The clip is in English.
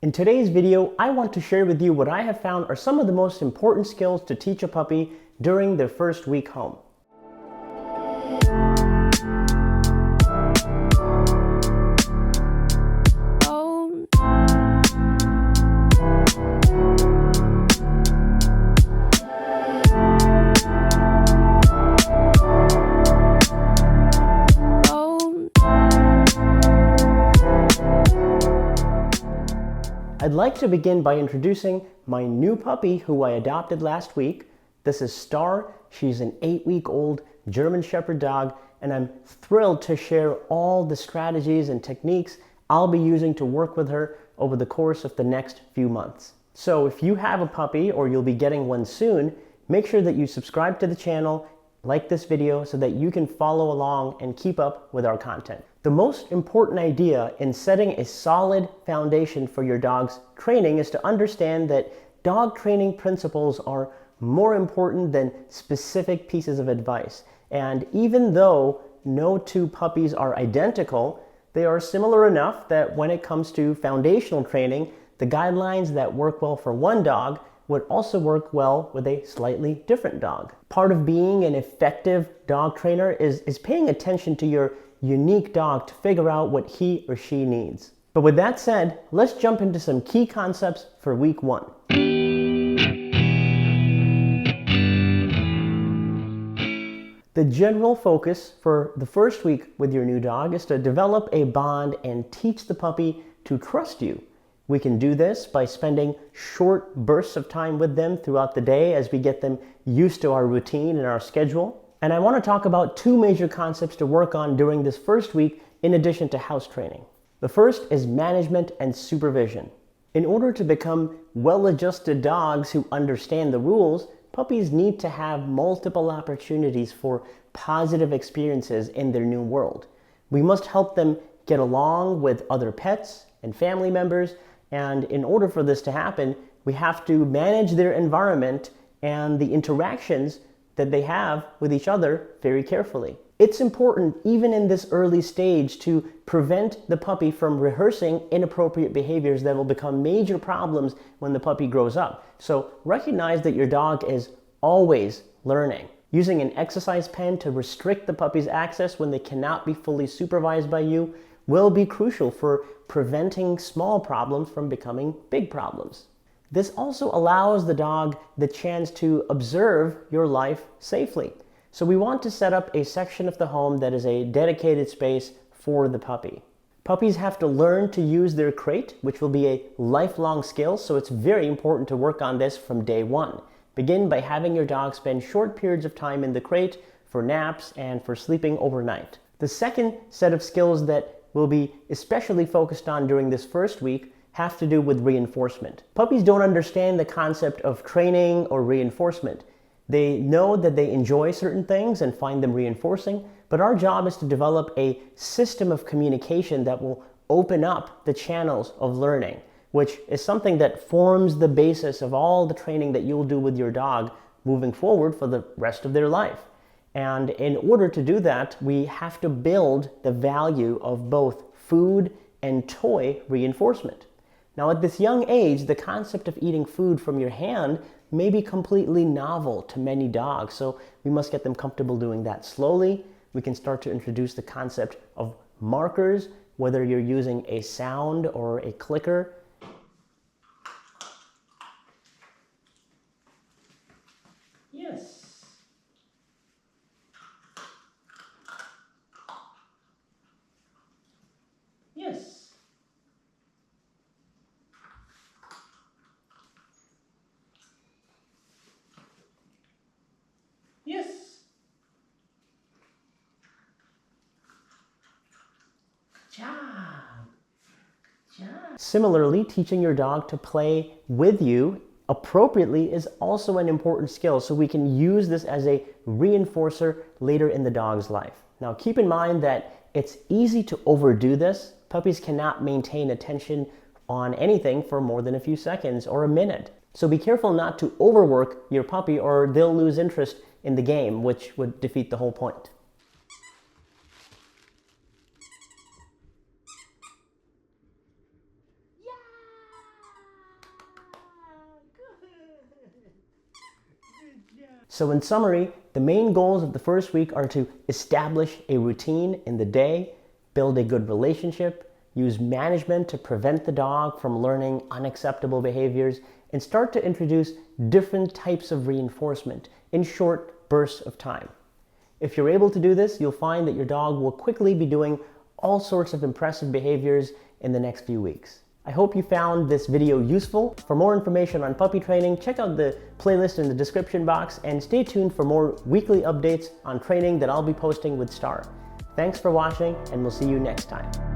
In today's video, I want to share with you what I have found are some of the most important skills to teach a puppy during their first week home. I'd like to begin by introducing my new puppy who I adopted last week. This is Star. She's an 8-week-old German Shepherd dog, and I'm thrilled to share all the strategies and techniques I'll be using to work with her over the course of the next few months. So if you have a puppy or you'll be getting one soon, make sure that you subscribe to the channel, like this video so that you can follow along and keep up with our content. The most important idea in setting a solid foundation for your dog's training is to understand that dog training principles are more important than specific pieces of advice. And even though no two puppies are identical, they are similar enough that when it comes to foundational training, the guidelines that work well for one dog would also work well with a slightly different dog. Part of being an effective dog trainer is paying attention to your unique dog to figure out what he or she needs. But with that said, let's jump into some key concepts for week 1. The general focus for the first week with your new dog is to develop a bond and teach the puppy to trust you. We can do this by spending short bursts of time with them throughout the day as we get them used to our routine and our schedule. And I want to talk about 2 major concepts to work on during this first week in addition to house training. The first is management and supervision. In order to become well-adjusted dogs who understand the rules, puppies need to have multiple opportunities for positive experiences in their new world. We must help them get along with other pets and family members, and in order for this to happen, we have to manage their environment and the interactions that they have with each other very carefully. It's important, even in this early stage, to prevent the puppy from rehearsing inappropriate behaviors that will become major problems when the puppy grows up. So recognize that your dog is always learning. Using an exercise pen to restrict the puppy's access when they cannot be fully supervised by you will be crucial for preventing small problems from becoming big problems. This also allows the dog the chance to observe your life safely. So we want to set up a section of the home that is a dedicated space for the puppy. Puppies have to learn to use their crate, which will be a lifelong skill, so it's very important to work on this from day 1. Begin by having your dog spend short periods of time in the crate for naps and for sleeping overnight. The second set of skills that we'll be especially focused on during this first week have to do with reinforcement. Puppies don't understand the concept of training or reinforcement. They know that they enjoy certain things and find them reinforcing, but our job is to develop a system of communication that will open up the channels of learning, which is something that forms the basis of all the training that you'll do with your dog moving forward for the rest of their life. And in order to do that, we have to build the value of both food and toy reinforcement. Now, at this young age, the concept of eating food from your hand may be completely novel to many dogs, so we must get them comfortable doing that slowly. We can start to introduce the concept of markers, whether you're using a sound or a clicker. Yes. Yes. Yes. Job. Job. Similarly, teaching your dog to play with you appropriately is also an important skill, so we can use this as a reinforcer later in the dog's life. Now, keep in mind that it's easy to overdo this. Puppies cannot maintain attention on anything for more than a few seconds or a minute. So be careful not to overwork your puppy or they'll lose interest in the game, which would defeat the whole point. So in summary, the main goals of the first week are to establish a routine in the day, build a good relationship, use management to prevent the dog from learning unacceptable behaviors, and start to introduce different types of reinforcement in short bursts of time. If you're able to do this, you'll find that your dog will quickly be doing all sorts of impressive behaviors in the next few weeks. I hope you found this video useful. For more information on puppy training, check out the playlist in the description box and stay tuned for more weekly updates on training that I'll be posting with Star. Thanks for watching, and we'll see you next time.